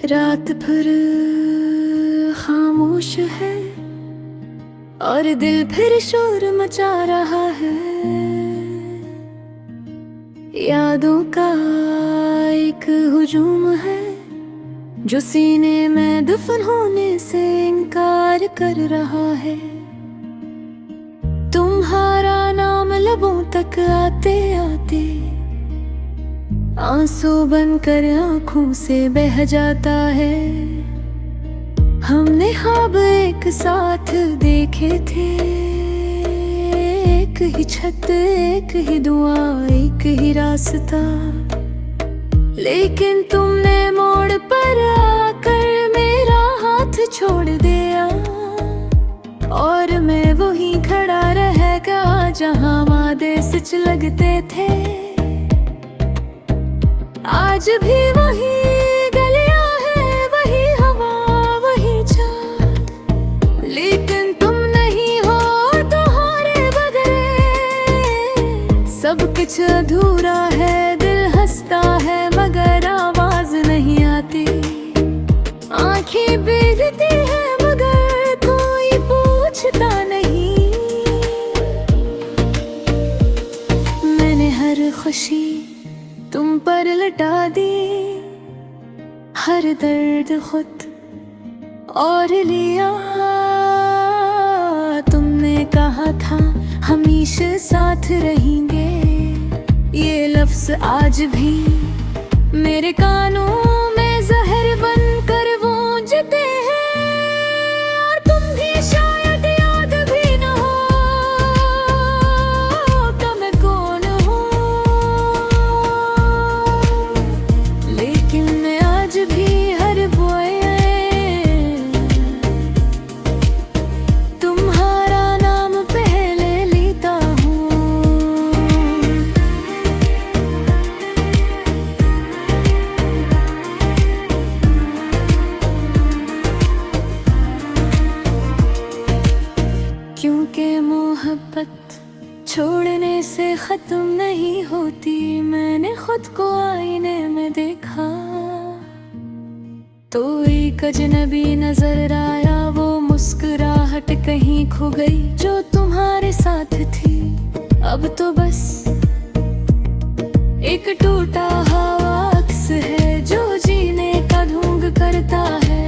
रात भर खामोश है और दिल फिर शोर मचा रहा है। यादों का एक हुजूम है जो सीने में दफन होने से इनकार कर रहा है। तुम्हारा नाम लबों तक आते आते आंसू बनकर आंखों से बह जाता है। हमने ख्वाब एक साथ देखे थे, एक ही छत, एक ही दुआ, एक ही रास्ता, लेकिन तुमने मोड़ पर आकर मेरा हाथ छोड़ दिया और मैं वहीं खड़ा रह गया जहां वादे सच लगते थे। आज भी वही गलियां हैं, वही हवा, वही चाँद, लेकिन तुम नहीं हो तुम्हारे बगैर। सब कुछ अधूरा है, दिल हंसता है मगर आवाज नहीं आती। आंखें भीगती है मगर कोई पूछता नहीं। मैंने हर खुशी तुम पर लटा दी, हर दर्द खुद और लिया। तुमने कहा था हमेशा साथ रहेंगे, ये लफ्ज आज भी मेरे कानों में जहर बनकर गूंजते हैं। और तुम भी शायद याद भी न हो तो मैं कौन हूँ, लेकिन मैं आज भी हर बोए तुम्हारा नाम पहले लेता हूँ। क्योंकि मोहब्बत छोड़ने से खत्म नहीं होती। मैंने खुद को आईने में देखा तो एक अजनबी नजर आया। वो मुस्कुराहट कहीं खो गई जो तुम्हारे साथ थी। अब तो बस एक टूटा हुआ अक्स है जो जीने का ढोंग करता है।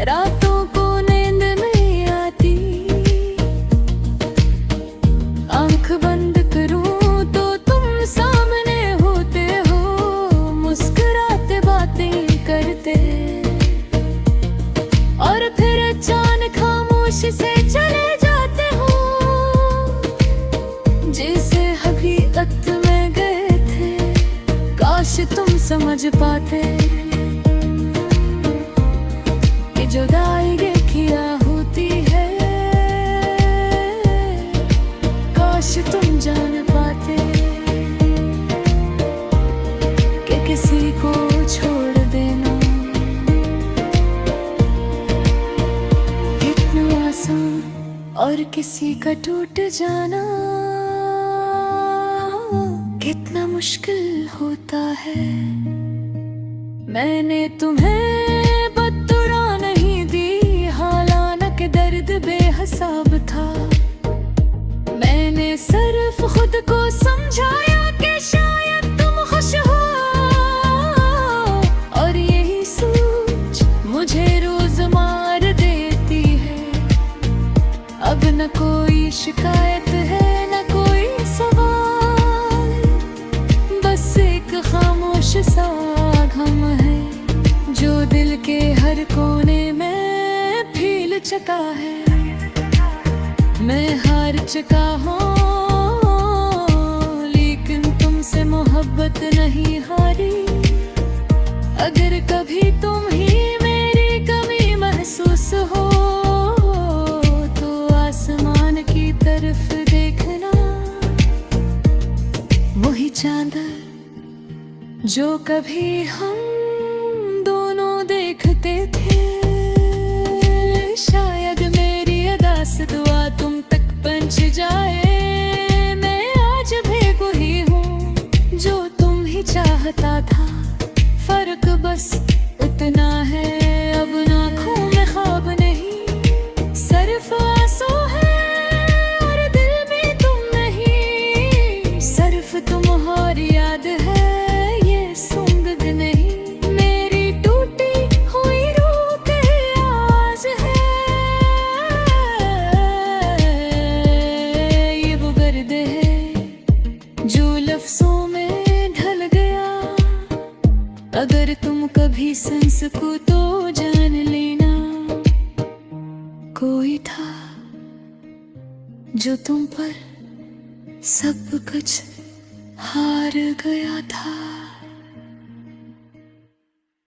रातों को नींद नहीं आती, आंख बंद करूं तो तुम सामने होते हो, मुस्कुराते बातें करते, और फिर अचानक खामोश से चले जाते हो जैसे हकीकत में गए थे। काश तुम समझ पाते कि जुदाई क्या होती है। काश तुम जान पाते कि किसी को छोड़ देना इतना आसान और किसी का टूट जाना कितना मुश्किल होता है। मैंने तुम्हें बददुआ नहीं दी, हालांकि दर्द बेहिसाब था। मैंने सिर्फ खुद को समझाया कि शायद तुम खुश हो, और यही सोच मुझे रोज मार देती है। अब न कोई शिकायत है न कोई सवाल, बस एक खामोश सा गम है जो दिल के हर कोने में फैल चुका है। मैं हार चुका हूँ लेकिन तुमसे मोहब्बत नहीं हारी। अगर कभी तुम ही मेरी कमी महसूस हो तो आसमान की तरफ देखना, वही चांद जो कभी हम दोनों देखते थे। शायद मेरी अदा से दुआ तुम तक पहुंच जाए। मैं आज भी वही हूँ जो तुम ही ही चाहता था। फर्क बस इतना है, अब आँखों में ख्वाब नहीं, सिर्फ आंसू है और दिल में तुम नहीं। सिर्फ तुम और याद है, ये सुंगद नहीं। मेरी टूटी हुई रूह की आवाज है, ये वो गर्द है जो लफ्जों में ढल गया। अगर तुम कभी सांस को तो जान लेना, कोई था जो तुम पर सब कुछ हार गया था।